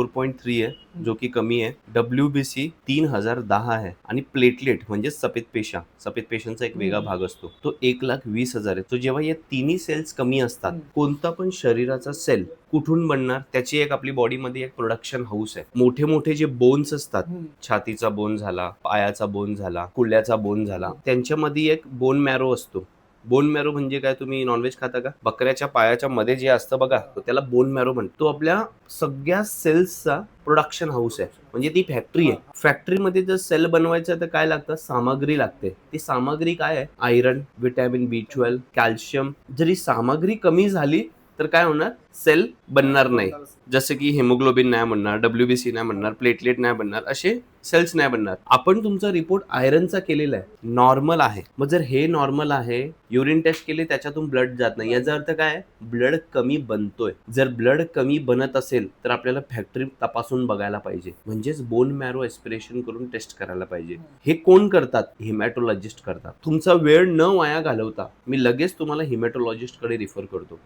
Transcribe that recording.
4.3 आहे जो की कमी आहे. WBC 3010 आहे आणि प्लेटलेट म्हणजे सफेद पेशांचा एक वेगळा भाग असतो तो 1,20,000 आहे. तो जेव्हा या तिन्ही सेल्स कमी असतात, कोणता पण शरीराचा सेल कुठून बनणार, त्याची एक आपली बॉडीमध्ये एक प्रोडक्शन हाऊस आहे. मोठे मोठे जे बोन्स असतात, छातीचा बोन झाला, पायाचा बोन झाला, कुल्ल्याचा बोन झाला, त्यांच्यामध्ये एक बोन मॅरो असतो. बोन मॅरो म्हणजे काय, तुम्ही नॉनव्हेज खाता का? बकऱ्याच्या पायाच्या मध्ये जे असतं बघा, त्याला बोन मॅरो म्हणतो. तो आपल्या सगळ्या सेल्सचा प्रोडक्शन हाऊस आहे, म्हणजे ती फॅक्टरी आहे. फॅक्टरीमध्ये जर सेल बनवायचं तर काय लागतं, सामग्री लागते. ती सामग्री काय आहे, आयरन, व्हिटॅमिन B12, कॅल्शियम. जर ही सामग्री कमी झाली तर काय होणार, सेल बनणार नाही. जसं की हिमोग्लोबिन नाही बनणार, WBC नाही बनणार, प्लेटलेट नाही बनणार, असे सेल्स नाही बनणार. आपण तुमचा रिपोर्ट आयरनचा केलेला आहे, नॉर्मल आहे. मग जर हे नॉर्मल आहे, युरिन टेस्ट केली त्याच्यातून ब्लड जात नाही, याचा अर्थ काय, ब्लड कमी बनतोय. जर ब्लड कमी बनत असेल तर आपल्याला फॅक्टरी तपासून बघायला पाहिजे, म्हणजेच बोन मॅरो एस्पिरेशन करून टेस्ट करायला पाहिजे. हे कोण करतात, हिमॅटोलॉजिस्ट करतात. तुमचा वेळ न वाया घालवता मी लगेच तुम्हाला हिमॅटोलॉजिस्ट कडे रिफर करतो.